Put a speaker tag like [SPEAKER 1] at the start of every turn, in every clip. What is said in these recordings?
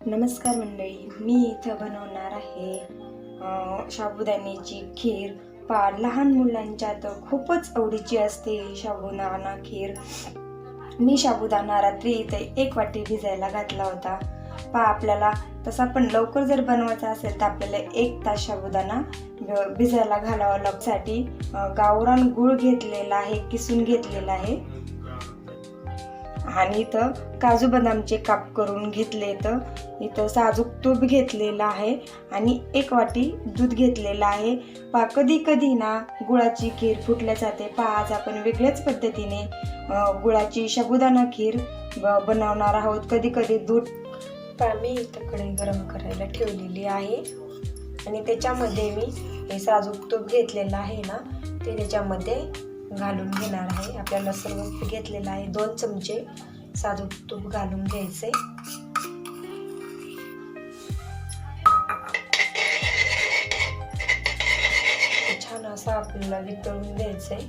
[SPEAKER 1] नमस्कार मंडळी, मी इथं बनवणार आहे साबुदाण्याची खीर. लहान मुलांच्या तर खूपच आवडीची असते साबुदाणा खीर. मी साबुदाणा रात्री इथे 1 वाटी भिजायला घातला होता. आपल्याला तसा पण लवकर जर बनवायचा असेल तर आपल्याला 1 तास साबुदाणा भिजायला घालावा लागण्यासाठी गावरान गूळ घेतलेला आहे, किसून घेतलेला आहे. आणि इथं काजू बदामचे काप करून घेतले. तर इथं साजूक तूप घेतलेला आहे आणि 1 वाटी दूध घेतलेलं आहे. कधी कधी ना गुळाची खीर फुटल्या जाते. आज आपण वेगळ्याच पद्धतीने गुळाची साबुदाणा खीर बनवणार आहोत. कधी कधी दूध मी इथं कढई गरम करायला ठेवलेली आहे आणि त्याच्यामध्ये मी हे साजूक तूप घेतलेलं आहे ना, ते त्याच्यामध्ये घालून घेणार आहे. आपल्याला सर्व घेतलेलं आहे. 2 चमचे साजूक तूप घालून घ्यायचे. छान असं आपल्याला वितळून द्यायचंय.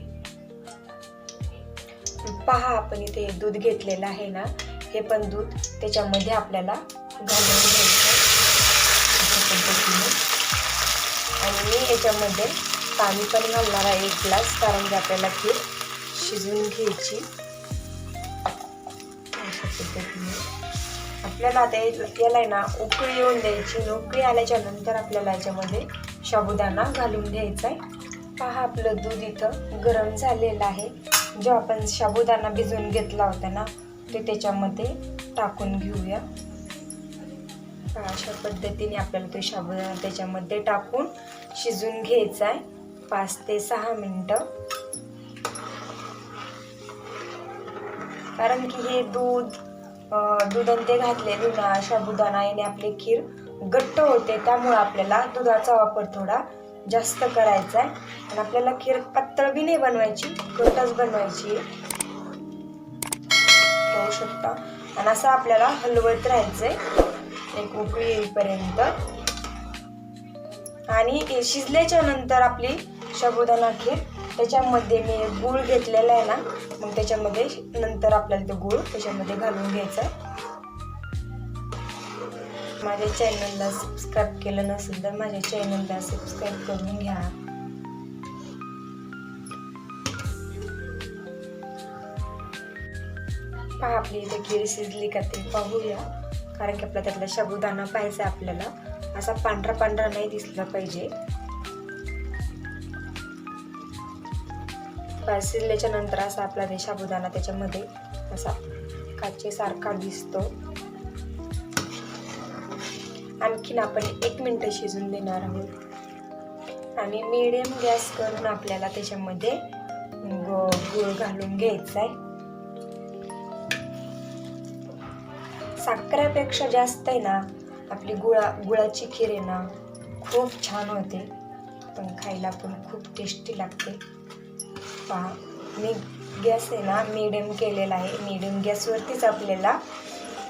[SPEAKER 1] पहा, आपण इथे दूध घेतलेलं आहे ना, हे पण दूध त्याच्यामध्ये आपल्याला घालून घ्यायचं अशा पद्धतीने. आणि मी याच्यामध्ये पाणी पण घालणार आहे 1 ग्लास, कारण की आपल्याला खीर शिजवून घ्यायची. अशा पद्धतीने आपल्याला आता याला ना उकळी येऊन द्यायची. उकळी आल्याच्या नंतर आपल्याला याच्यामध्ये साबुदाणा घालून घ्यायचा आहे. पहा, आपलं दूध इथं गरम झालेलं आहे. जो आपण साबुदाणा भिजवून घेतला होता ना, ते त्याच्यामध्ये टाकून घेऊया. अशा पद्धतीने आपल्याला तो साबुदाणा त्याच्यामध्ये टाकून शिजवून घ्यायचा आहे 5 ते 6 मिनिटं. कारण की हे दूध ते घातलेली ना साबुदाणा याने आपली खीर घट्ट होते. त्यामुळे आपल्याला दुधाचा वापर थोडा जास्त करायचा आहे. आणि आपल्याला खीर पातळ बी नाही बनवायची, घट्टच बनवायची होऊ शकता. आणि असं आपल्याला हलवत राहायचंय 1 उकळी येईपर्यंत. आणि शिजल्याच्या नंतर आपली साबुदाणा खीर, त्याच्यामध्ये मी गूळ घेतलेला आहे ना, मग त्याच्यामध्ये नंतर आपल्याला तो गूळ त्याच्यामध्ये घालून घ्यायचा. माझ्या चॅनलला सबस्क्राईब केलं नसेल तर माझ्या चॅनलला सबस्क्राईब करून घ्या. पहा, आपली इथे खीर शिजली का ते पाहूया. कारण की आपला त्यातला साबुदाणा पाहिजे आपल्याला, असा पांढरा पांढरा नाही दिसला पाहिजे. शिजल्याच्या नंतर असा आपला ते साबुदाणा त्याच्यामध्ये असा काचेसारखा दिसतो. आणखीन आपण 1 मिनिट शिजून देणार आहोत. आणि मीडियम गॅस करून आपल्याला त्याच्यामध्ये गूळ घालून घ्यायचा आहे. साखरेपेक्षा जास्त आहे ना आपली गुळाची खीर आहे ना, खूप छान होते. पण खायला पण खूप टेस्टी लागते. पहा, मी गॅस आहे ना मीडियम केलेला आहे. मीडियम गॅसवरतीच आपल्याला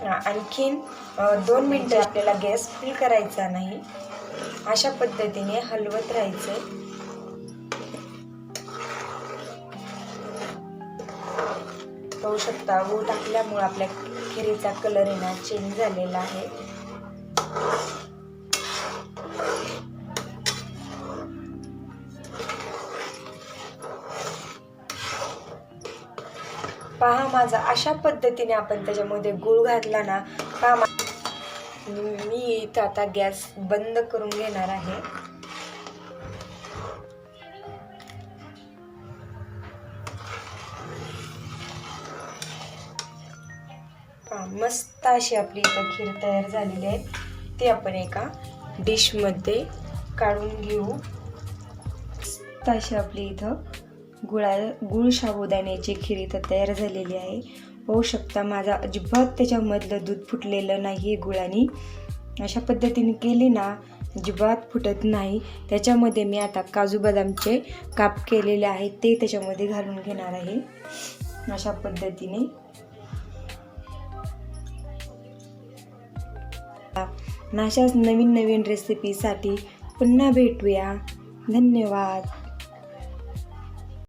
[SPEAKER 1] आणखीन 2 मिनिटं आपल्याला गॅस फुल करायचा नाही. अशा पद्धतीने हलवत राहायचंय. पाहू शकता, गूळ टाकल्यामुळे आपल्या खिरीचा कलर आहे ना चेंज झालेला आहे. पहा, माझा अशा पद्धतीने आपण त्याच्यामध्ये गूळ घातला ना. पहा, मी इथं आता गॅस बंद करून घेणार आहे. मस्त अशी आपली इथं खीर तयार झालेली आहे. ती आपण एका डिशमध्ये काढून घेऊ. मस्त अशी आपली इथं गुळ साबुदाण्याची खीर इथं तयार झालेली आहे. पाहू शकता, माझा अजिबात त्याच्यामधलं दूध फुटलेलं नाही गुळाने. अशा पद्धतीने केली ना अजिबात फुटत नाही. त्याच्यामध्ये मी आता काजू बदामचे काप केलेले आहेत, ते त्याच्यामध्ये घालून घेणार आहे. अशा पद्धतीने अशाच नवीन रेसिपीसाठी पुन्हा भेटूया. धन्यवाद.